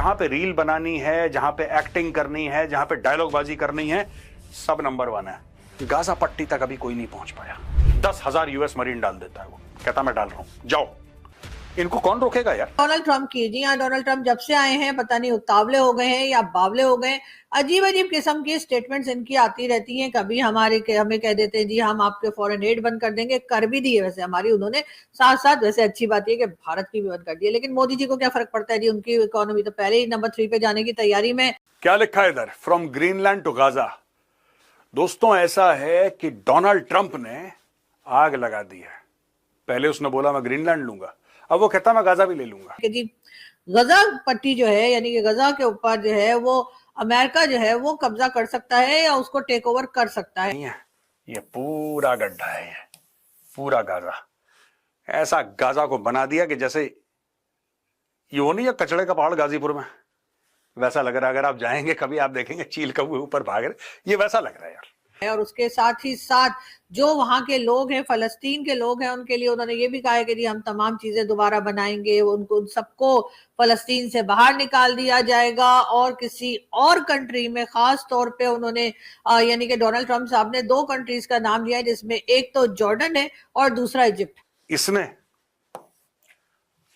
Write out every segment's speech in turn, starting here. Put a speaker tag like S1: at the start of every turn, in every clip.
S1: जहां पे रील बनानी है, जहां पे एक्टिंग करनी है, जहां पे डायलॉग बाजी करनी है, सब नंबर 1 है। गाजा पट्टी तक अभी कोई नहीं पहुंच पाया। 10,000 यूएस मरीन डाल देता है वो, कहता मैं डाल रहा हूं, जाओ। इनको कौन रोकेगा यार?
S2: डोनाल्ड ट्रंप की, जी हाँ, डोनाल्ड ट्रंप जब से आए हैं पता नहीं उतावले हो गए हैं या बावले हो गए। अजीब अजीब किस्म की स्टेटमेंट्स इनकी आती रहती हैं। कभी हमें कह देते हैं जी हम आपके फॉरेन एड बंद कर देंगे, कर भी दिए वैसे हमारी उन्होंने, साथ साथ वैसे अच्छी बात है कि भारत की भी बंद कर दी है। लेकिन मोदी जी को क्या फर्क पड़ता है जी, उनकी इकोनॉमी तो पहले ही नंबर 3 पे जाने की तैयारी में।
S1: क्या लिखा है इधर, फ्रॉम ग्रीनलैंड टू गाजा। दोस्तों ऐसा है कि डोनाल्ड ट्रंप ने आग लगा दी है। पहले उसने बोला मैं ग्रीनलैंड लूंगा, अब वो कहता मैं गाजा भी ले लूंगा।
S2: कि जी गजा पट्टी जो है, यानी कि गजा के ऊपर जो है वो अमेरिका जो है वो कब्जा कर सकता है या उसको टेक ओवर कर सकता है।
S1: ये पूरा गड्ढा है, ये पूरा गाजा। ऐसा गाजा को बना दिया कि जैसे ये वो नहीं है कचड़े का पहाड़ गाजीपुर में, वैसा लग रहा है। अगर आप जाएंगे कभी आप देखेंगे चील कौवे ऊपर भाग रहे, ये वैसा लग रहा है यार।
S2: और उसके साथ ही साथ जो वहां के लोग हैं, फलस्तीन के लोग हैं, उनके लिए उन्होंने ये भी कहा है कि जी हम तमाम चीजें दोबारा बनाएंगे, उनको उन सबको फलस्तीन से बाहर निकाल दिया जाएगा। और किसी और कंट्री में खास तौर पे उन्होंने यानी कि डोनाल्ड ट्रंप साहब ने 2 कंट्रीज का नाम लिया है, जिसमें एक तो जॉर्डन है और दूसरा इजिप्ट।
S1: इसने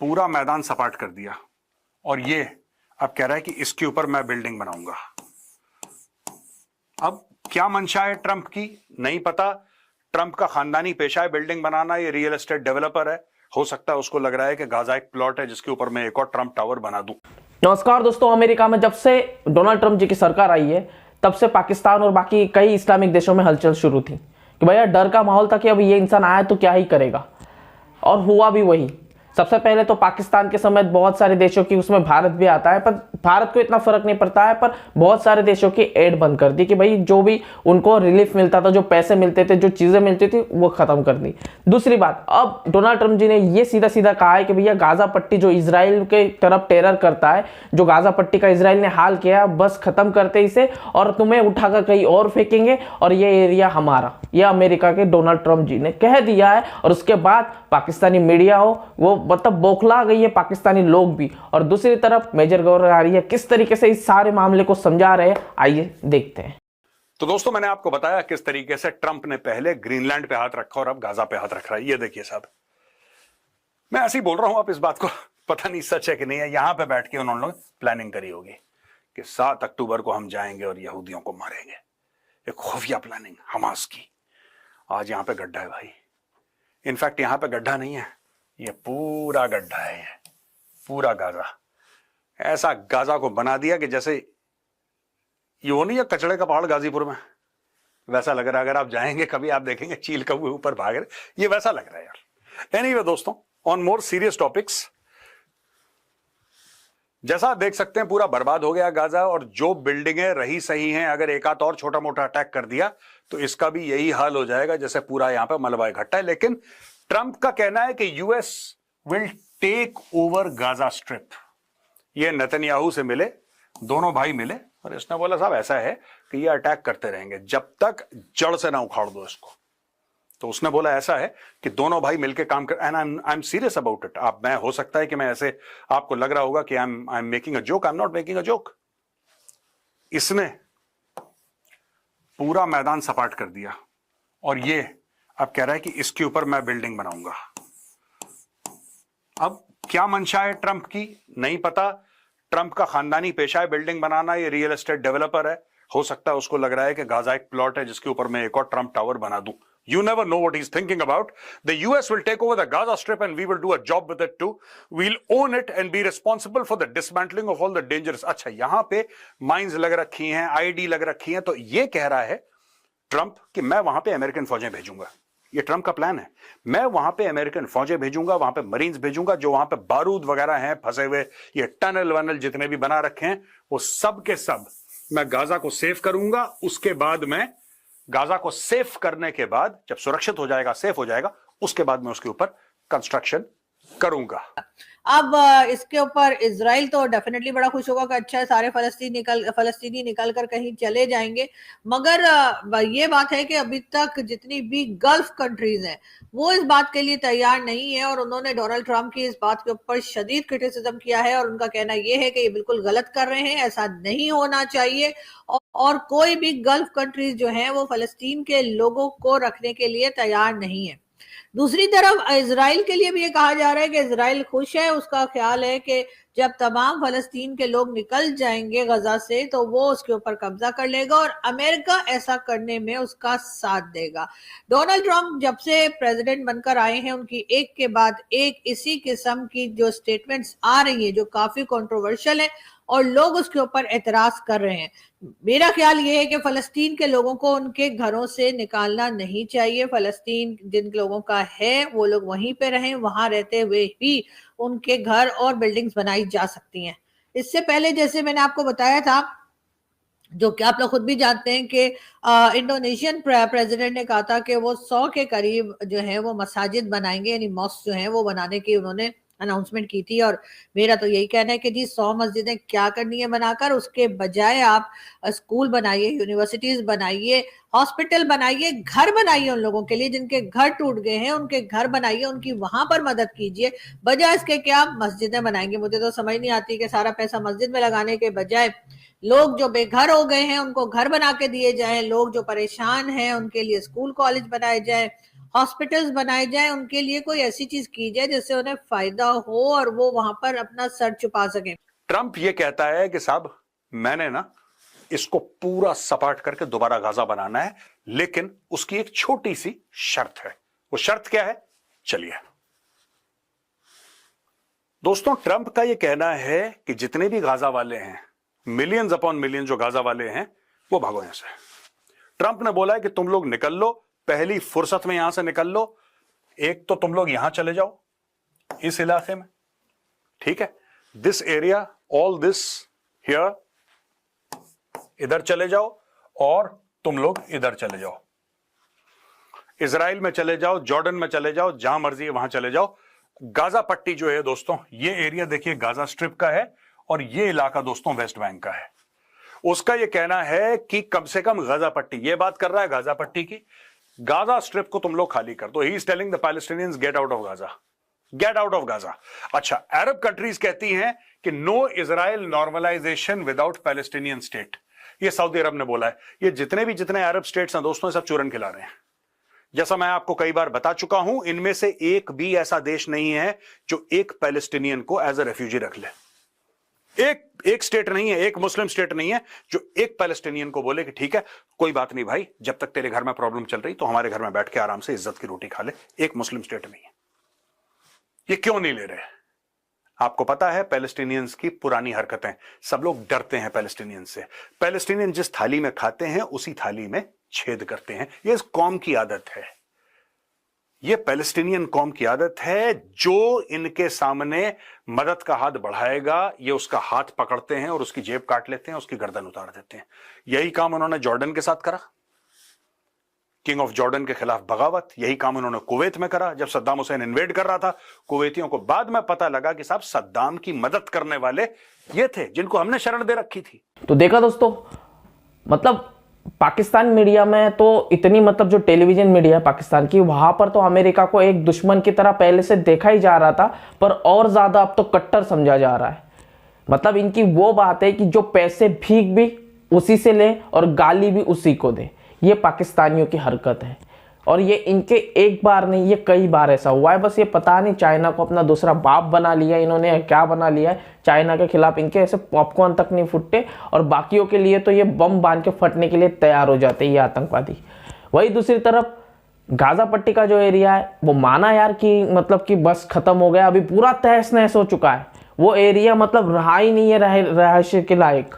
S1: पूरा मैदान सपाट कर दिया और ये अब कह रहा है कि इसके ऊपर मैं बिल्डिंग बनाऊंगा। अब क्या मंशा है ट्रंप की नहीं पता। ट्रंप का खानदानी पेशा है बिल्डिंग बनाना, ये रियल एस्टेट डेवलपर है। हो सकता है उसको लग रहा है कि गाजा एक प्लॉट है जिसके ऊपर मैं एक और ट्रंप टावर बना दूं।
S3: नमस्कार दोस्तों, अमेरिका में जब से डोनाल्ड ट्रंप जी की सरकार आई है तब से पाकिस्तान और बाकी कई इस्लामिक देशों में हलचल शुरू थी कि भैया डर का माहौल था कि अब ये इंसान आया तो क्या ही करेगा, और हुआ भी वही। सबसे पहले तो पाकिस्तान के समेत बहुत सारे देशों की, उसमें भारत भी आता है, पर भारत को इतना फर्क नहीं पड़ता है, पर बहुत सारे देशों की एड बंद कर दी कि भाई जो भी उनको रिलीफ मिलता था, जो पैसे मिलते थे, जो चीजें मिलती थी, वो खत्म कर दी। दूसरी बात, अब डोनाल्ड ट्रंप जी ने ये सीधा सीधा कहा है कि भैया गाजा पट्टी जो इजराइल के तरफ टेरर करता है, जो गाजा पट्टी का इजराइल ने हाल किया, बस खत्म करते इसे और तुम्हें उठाकर कहीं और फेंकेंगे और ये एरिया हमारा। ये अमेरिका के डोनाल्ड ट्रंप जी ने कह दिया है। और उसके बाद पाकिस्तानी मीडिया हो वो मतलब बौखला गई है, पाकिस्तानी लोग भी। और दूसरी तरफ मेजर गौर आ रही है, किस तरीके से इस सारे मामले को समझा रहे हैं, आइए देखते हैं।
S1: तो दोस्तों मैंने आपको बताया किस तरीके से ट्रंप ने पहले ग्रीनलैंड पे हाथ रखा और अब गाजा पे हाथ रख रहा है। ये देखिए साहब, मैं ऐसे ही बोल रहा हूं, आप इस बात को पता नहीं सच है कि नहीं है। यहां पे बैठ के उन्होंने प्लानिंग करी होगी कि 7 अक्टूबर को हम जाएंगे और यहूदियों को मारेंगे। एक खुफिया प्लानिंग हमास की। आज यहां पे गड्ढा है भाई। इनफैक्ट यहां पे गड्ढा नहीं है, ये पूरा गड्ढा है, ये पूरा गाजा। ऐसा गाजा को बना दिया कि जैसे ये वो नहीं है कचड़े का पहाड़ गाजीपुर में, वैसा लग रहा है। अगर आप जाएंगे कभी आप देखेंगे चील कौवे ऊपर भाग रहे, ये वैसा लग रहा है यार। एनीवे दोस्तों, ऑन मोर सीरियस टॉपिक्स, जैसा आप देख सकते हैं पूरा बर्बाद हो गया गाजा, और जो बिल्डिंगें रही सही हैं, अगर एक आध और छोटा मोटा अटैक कर दिया तो इसका भी यही हाल हो जाएगा जैसे पूरा यहां पे मलबा इकट्ठा है। लेकिन ट्रंप का कहना है कि US will take over Gaza strip. ये नेतन्याहू से मिले, दोनों भाई मिले, और इसने बोला साहब ऐसा है कि ये अटैक करते रहेंगे जब तक जड़ से ना उखाड़ दो इसको। तो उसने बोला ऐसा है कि दोनों भाई मिलकर काम कर, and I am serious about it. आप, मैं हो सकता है कि मैं ऐसे, आपको लग रहा होगा कि I am making a joke, I am not making a joke. इसने पूरा मैदान सपाट कर दिया और ये अब कह रहा है कि इसके ऊपर मैं बिल्डिंग बनाऊंगा। अब क्या मंशा है ट्रंप की नहीं पता। ट्रंप का खानदानी पेशा है बिल्डिंग बनाना, ये रियल एस्टेट डेवलपर है। हो सकता है उसको लग रहा है कि गाजा एक प्लॉट है जिसके ऊपर मैं एक और ट्रंप टावर बना दूं। You never know what he's thinking about. The US will take over the Gaza Strip and we will do a job with it too. We'll own it and be responsible for the dismantling of all the dangerous. अच्छा, यहां पे mines लग रखी हैं, ID लग रखी हैं, तो ये कह रहा है ट्रंप कि मैं वहां पे अमेरिकन फौजें भेजूंगा। ये ट्रंप का प्लान है, मैं वहां पे अमेरिकन फौजें भेजूंगा, वहां पे मरीन्स भेजूंगा, जो वहां पे बारूद वगैरह हैं फंसे हुए, ये टनल वनल जितने भी बना रखे हैं, वो सब के सब मैं गाजा को सेफ करूंगा। उसके बाद मैं गाजा को सेफ करने के बाद, जब सुरक्षित हो जाएगा, सेफ हो जाएगा, उसके बाद मैं उसके ऊपर कंस्ट्रक्शन करूंगा।
S2: अब इसके ऊपर इजराइल तो डेफिनेटली बड़ा खुश होगा कि अच्छा है, सारे फलस्तीनी निकल कर कहीं चले जाएंगे। मगर ये बात है कि अभी तक जितनी भी गल्फ कंट्रीज हैं वो इस बात के लिए तैयार नहीं है, और उन्होंने डोनाल्ड ट्रंप की इस बात के ऊपर शदीद क्रिटिसिज्म किया है, और उनका कहना यह है कि ये बिल्कुल गलत कर रहे हैं, ऐसा नहीं होना चाहिए, और कोई भी गल्फ कंट्रीज जो है वो फलस्तीन के लोगों को रखने के लिए तैयार नहीं है। दूसरी तरफ इजराइल के लिए भी ये कहा जा रहा है कि इजराइल खुश है, उसका ख्याल है कि जब तमाम फलस्तीन के लोग निकल जाएंगे गजा से तो वो उसके ऊपर कब्जा कर लेगा, और अमेरिका ऐसा करने में उसका साथ देगा। डोनाल्ड ट्रंप जब से प्रेसिडेंट बनकर आए हैं उनकी एक के बाद एक इसी किस्म की जो स्टेटमेंट्स आ रही है जो काफी कंट्रोवर्शियल है, और लोग उसके ऊपर एतराज कर रहे हैं। मेरा ख्याल ये है कि फलस्तीन के लोगों को उनके घरों से निकालना नहीं चाहिए। फलस्तीन जिन लोगों का है वो लोग वहीं पे रहें, वहां रहते हुए ही उनके घर और बिल्डिंग्स बनाई जा सकती हैं। इससे पहले जैसे मैंने आपको बताया था, जो कि आप लोग खुद भी जानते हैं कि इंडोनेशियन प्रेसिडेंट ने कहा था कि वो 100 के करीब जो है वो मसाजिद बनाएंगे, यानी मॉस्क जो है वो बनाने की उन्होंने अनाउंसमेंट की थी। और मेरा तो यही कहना है कि जी 100 मस्जिदें क्या करनी है बनाकर, उसके बजाय आप स्कूल बनाइए, यूनिवर्सिटीज बनाइए, हॉस्पिटल बनाइए, घर बनाइए उन लोगों के लिए जिनके घर टूट गए हैं, उनके घर बनाइए, उनकी वहां पर मदद कीजिए, बजाय इसके कि आप मस्जिदें बनाएंगे। मुझे तो समझ नहीं आती कि सारा पैसा मस्जिद में लगाने के बजाय लोग जो बेघर हो गए हैं उनको घर बना के दिए जाए, लोग जो परेशान हैं उनके लिए स्कूल कॉलेज बनाए जाए, हॉस्पिटल्स बनाए जाए, उनके लिए कोई ऐसी चीज की जाए जिससे उन्हें फायदा हो और वो वहां पर अपना सर छुपा सके।
S1: ट्रंप ये कहता है कि साहब मैंने ना इसको पूरा सपाट करके दोबारा गाजा बनाना है, लेकिन उसकी एक छोटी सी शर्त है। वो शर्त क्या है? चलिए दोस्तों, ट्रंप का यह कहना है कि जितने भी गाजा वाले हैं, मिलियंस अपॉन मिलियन जो गाजा वाले हैं, वो भागो यहां से। ट्रंप ने बोला है कि तुम लोग निकल लो, पहली फुर्सत में यहां से निकल लो। एक तो तुम लोग यहां चले जाओ इस इलाके में, ठीक है, this area, all this here, इधर चले जाओ, और तुम लोग इधर चले जाओ, इजराइल में चले जाओ, जॉर्डन में चले जाओ, जहां मर्जी है वहां चले जाओ। गाजा पट्टी जो है दोस्तों, ये एरिया देखिए गाजा स्ट्रिप का है, और ये इलाका दोस्तों वेस्ट बैंक का है। उसका ये कहना है कि कम से कम गाजा पट्टी, ये बात कर रहा है गाजा पट्टी की, गाजा स्ट्रिप को तुम लोग खाली कर दो। He is telling the Palestinians get out of Gaza, get out of Gaza. अच्छा, अरब कंट्रीज कहती हैं कि no Israel normalisation without Palestinian state. ये सऊदी अरब ने बोला है। ये जितने अरब स्टेट्स हैं दोस्तों, सब चूरन खिला रहे हैं। जैसा मैं आपको कई बार बता चुका हूं, इनमें से एक भी ऐसा देश नहीं है जो एक पैलेस्टीनियन को एज अ रेफ्यूजी रख ले। एक स्टेट नहीं है, एक मुस्लिम स्टेट नहीं है जो एक पैलेस्टीनियन को बोले कि ठीक है कोई बात नहीं भाई, जब तक तेरे घर में प्रॉब्लम चल रही तो हमारे घर में बैठ के आराम से इज्जत की रोटी खा ले। एक मुस्लिम स्टेट नहीं है। ये क्यों नहीं ले रहे? आपको पता है पैलेस्टीनियंस की पुरानी हरकतें, सब लोग डरते हैं पैलेस्टीनियंस से। पैलेस्टीनियन जिस थाली में खाते हैं उसी थाली में छेद करते हैं। ये इस कौम की आदत है, ये पैलेस्टीनियन कौम की आदत है। जो इनके सामने मदद का हाथ बढ़ाएगा ये उसका हाथ पकड़ते हैं और उसकी जेब काट लेते हैं, उसकी गर्दन उतार देते हैं। यही काम उन्होंने जॉर्डन के साथ करा, किंग ऑफ जॉर्डन के खिलाफ बगावत। यही काम उन्होंने कुवैत में करा जब सद्दाम हुसैन इन्वेड कर रहा था। कुवैतियों को बाद में पता लगा कि साहब सद्दाम की मदद करने वाले ये थे जिनको हमने शरण दे रखी थी।
S3: तो देखा दोस्तों, मतलब पाकिस्तान मीडिया में तो इतनी, मतलब जो टेलीविजन मीडिया है पाकिस्तान की, वहां पर तो अमेरिका को एक दुश्मन की तरह पहले से देखा ही जा रहा था, पर और ज्यादा अब तो कट्टर समझा जा रहा है। मतलब इनकी वो बात है कि जो पैसे भीख भी उसी से ले और गाली भी उसी को दे। ये पाकिस्तानियों की हरकत है, और ये इनके एक बार नहीं, ये कई बार ऐसा हुआ है। बस ये पता नहीं चाइना को अपना दूसरा बाप बना लिया इन्होंने, क्या बना लिया है। चाइना के खिलाफ इनके ऐसे पॉपकॉर्न तक नहीं फुटते, और बाकियों के लिए तो ये बम बांध के फटने के लिए तैयार हो जाते हैं ये आतंकवादी। वही दूसरी तरफ गाजा पट्टी का जो एरिया है, वो माना यार कि मतलब कि बस खत्म हो गया, अभी पूरा तहस नहस हो चुका है वो एरिया, मतलब रहा ही नहीं है रहायश के लायक।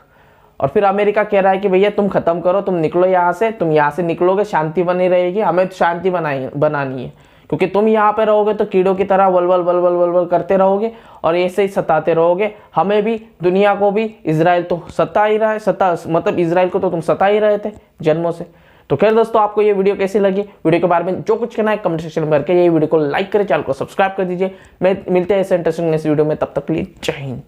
S3: और फिर अमेरिका कह रहा है कि भैया तुम खत्म करो, तुम निकलो यहाँ से, तुम यहाँ से निकलोगे शांति बनी रहेगी, हमें तो शांति बनानी है, क्योंकि तुम यहाँ पे रहोगे तो कीड़ों की तरह वलवल वलवल वलवल करते रहोगे और ऐसे ही सताते रहोगे हमें भी, दुनिया को भी। इजराइल तो सता ही रहा है, मतलब इजराइल को तो तुम सता ही रहे थे जन्मों से। तो खैर दोस्तों, आपको ये वीडियो कैसी लगी, वीडियो के बारे में जो कुछ कहना है कमेंट सेक्शन में करके ये वीडियो को लाइक करें, चैनल को सब्सक्राइब कर दीजिए। मैं मिलते हैं ऐसे इंटरेस्टिंग नेक्स्ट वीडियो में, तब तक के लिए जय हिंद।